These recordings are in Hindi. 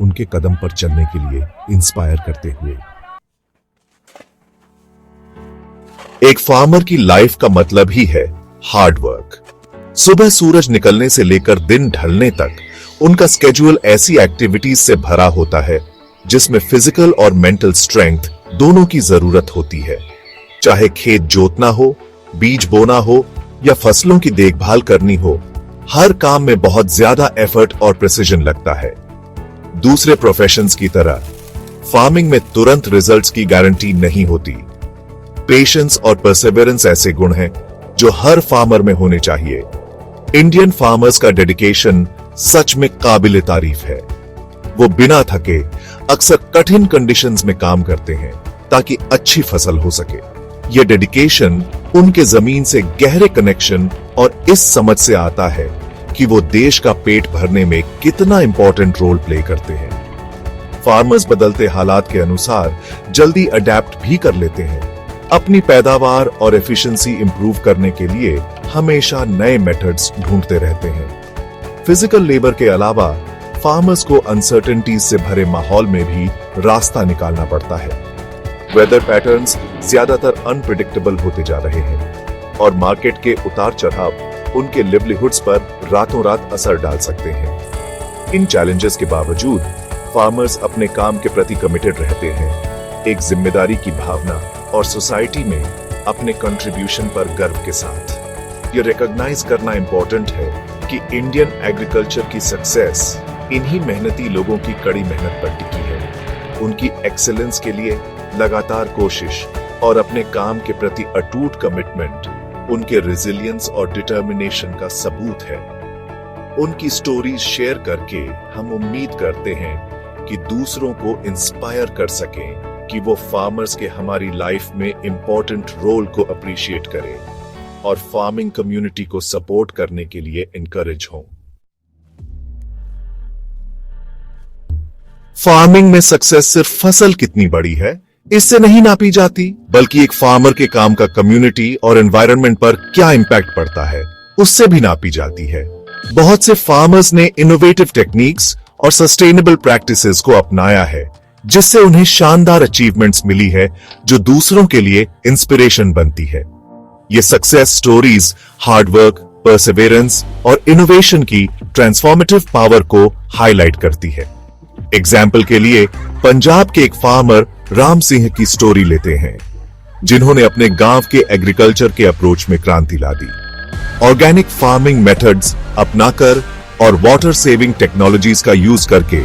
उनके कदम पर चलने के लिए इंस्पायर करते हुए। एक फार्मर की लाइफ का मतलब ही है हार्ड वर्क। सुबह सूरज निकलने से लेकर दिन ढलने तक उनका स्केड्यूल ऐसी एक्टिविटीज से भरा होता है जिसमें फिजिकल और मेंटल स्ट्रेंथ दोनों की जरूरत होती है। चाहे खेत जोतना हो, बीज बोना हो या फसलों की देखभाल करनी हो, हर काम में बहुत ज्यादा एफर्ट और प्रिसिजन लगता है। दूसरे प्रोफेशंस की तरह फार्मिंग में तुरंत रिजल्ट्स की गारंटी नहीं होती। पेशेंस और परसेवरेंस ऐसे गुण हैं जो हर फार्मर में होने चाहिए। इंडियन फार्मर्स का डेडिकेशन सच में काबिले तारीफ है। वो बिना थके अक्सर कठिन कंडीशंस में काम करते हैं ताकि अच्छी फसल हो सके। ये डेडिकेशन उनके जमीन से गहरे कनेक्शन और इस समझ से आता है कि वो देश का पेट भरने में कितना इंपॉर्टेंट रोल प्ले करते हैं। फार्मर्स बदलते हालात के अनुसार जल्दी अडेप्ट भी कर लेते हैं। अपनी पैदावार और एफिशिएंसी इंप्रूव करने के लिए हमेशा नए मेथड्स ढूंढते रहते हैं। फिजिकल लेबर के अलावा फार्मर्स को अनसर्टेनिटीज से भरे माहौल में भी रास्ता निकालना पड़ता है। वेदर पैटर्न्स ज्यादातर अनप्रिडिक्टेबल होते जा रहे हैं और मार्केट के उतार चढ़ाव उनके लिवलीहुड्स पर रातों रात असर डाल सकते हैं। इन चैलेंजेस के बावजूद फार्मर्स अपने काम के प्रति कमिटेड रहते हैं, एक जिम्मेदारी की भावना और सोसाइटी में अपने कंट्रीब्यूशन पर गर्व के साथ। ये रिकॉग्नाइज करना इंपॉर्टेंट है कि इंडियन एग्रीकल्चर की सक्सेस इन्हीं मेहनती लोगों की कड़ी मेहनत पर टिकी है। उनकी एक्सेलेंस के लिए लगातार कोशिश और अपने काम के प्रति अटूट कमिटमेंट उनके रेजिलियंस और डिटर्मिनेशन का सबूत है। उनकी स्टोरीज शेयर करके हम उम्मीद करते हैं कि दूसरों को इंस्पायर कर सकें कि वो फार्मर्स के हमारी लाइफ में इंपॉर्टेंट रोल को अप्रिशिएट करें और फार्मिंग कम्युनिटी को सपोर्ट करने के लिए इनकरेज हों। फार्मिंग में सक्सेस सिर्फ फसल कितनी बड़ी है इससे नहीं नापी जाती, बल्कि एक फार्मर के काम का कम्युनिटी और एनवायरनमेंट पर क्या इंपैक्ट पड़ता है उससे भी नापी जाती है। बहुत से फार्मर्स ने इनोवेटिव टेक्निक्स और सस्टेनेबल प्रैक्टिसेस को अपनाया है जिससे उन्हें शानदार अचीवमेंट्स मिली है जो दूसरों के लिए इंस्पिरेशन बनती है। ये सक्सेस स्टोरीज हार्ड वर्क, परसेवेरेंस और इनोवेशन की ट्रांसफॉर्मेटिव पावर को हाईलाइट करती है। एग्जाम्पल के लिए पंजाब के एक फार्मर राम सिंह की स्टोरी लेते हैं, जिन्होंने अपने गांव के एग्रीकल्चर के अप्रोच में क्रांति ला दी। ऑर्गेनिक फार्मिंग मेथड्स अपनाकर और वाटर सेविंग टेक्नोलॉजीज का यूज करके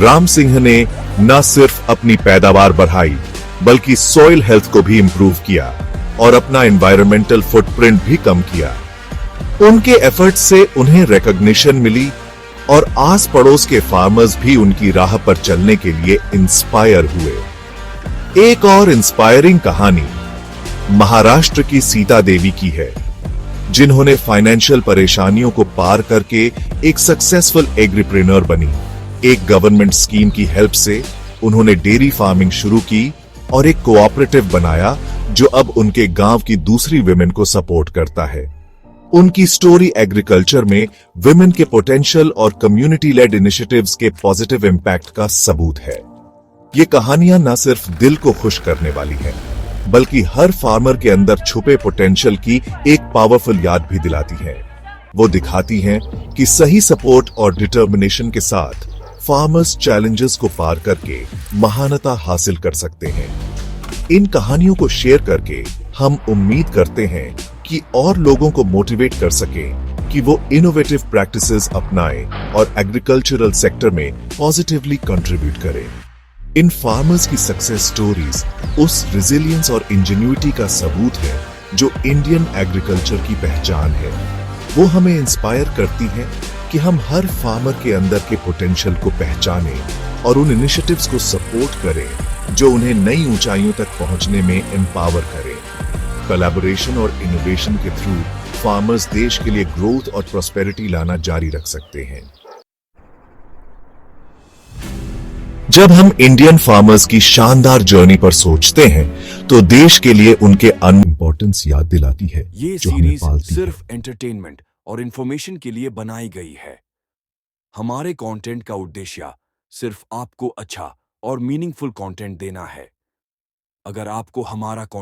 राम सिंह ने न सिर्फ अपनी पैदावार बढ़ाई बल्कि सॉइल हेल्थ को भी इंप्रूव किया और अपना एनवायरमेंटल फुटप्रिंट भी कम किया। उनके एफर्ट्स से उन्हें रिकॉग्निशन मिली और आस पड़ोस के फार्मर्स भी उनकी राह पर चलने के लिए इंस्पायर हुए। एक और इंस्पायरिंग कहानी महाराष्ट्र की सीता देवी की है, जिन्होंने फाइनेंशियल परेशानियों को पार करके एक सक्सेसफुल एग्रीप्रेन्योर बनी। एक गवर्नमेंट स्कीम की हेल्प से उन्होंने डेयरी फार्मिंग शुरू की और एक कोऑपरेटिव बनाया जो अब उनके गांव की दूसरी विमेन को सपोर्ट करता है। उनकी स्टोरी एग्रीकल्चर में विमेन के पोटेंशियल और कम्युनिटी लेड इनिशिएटिव्स के पॉजिटिव इंपैक्ट का सबूत है। ये कहानियां न सिर्फ दिल को खुश करने वाली हैं, बल्कि हर फार्मर के अंदर छुपे पोटेंशियल की एक पावरफुल याद भी दिलाती हैं। वो दिखाती हैं कि सही सपोर्ट और डिटर्मिनेशन के साथ फार्मर्स चैलेंजेस को पार करके महानता हासिल कर सकते हैं। इन कहानियों को शेयर करके हम उम्मीद करते हैं कि और लोगों को मोटिवेट कर सकें कि वो इनोवेटिव प्रैक्टिसेस अपनाएं और एग्रीकल्चरल सेक्टर में पॉजिटिवली कंट्रीब्यूट करें। इन फार्मर्स की सक्सेस स्टोरीज उस रेजिलियंस और इंजेन्युइटी का सबूत है जो इंडियन एग्रीकल्चर की पहचान है। वो हमें इंस्पायर करती हैं कि हम हर फार्मर के अंदर के पोटेंशियल को पहचानें और उन इनिशिएटिव्स को सपोर्ट करें जो उन्हें नई ऊंचाइयों तक पहुंचने में एम्पावर करें। कोलैबोरेशन और इनोवेशन के थ्रू फार्मर्स देश के लिए ग्रोथ और प्रॉस्पेरिटी लाना जारी रख सकते हैं। जब हम इंडियन फार्मर्स की शानदार जर्नी पर सोचते हैं तो देश के लिए उनके इम्पोर्टेंस याद दिलाती है। ये जो हमें सीरीज पालती सिर्फ एंटरटेनमेंट और इंफॉर्मेशन के लिए बनाई गई है। हमारे कंटेंट का उद्देश्य सिर्फ आपको अच्छा और मीनिंगफुल कंटेंट देना है। अगर आपको हमारा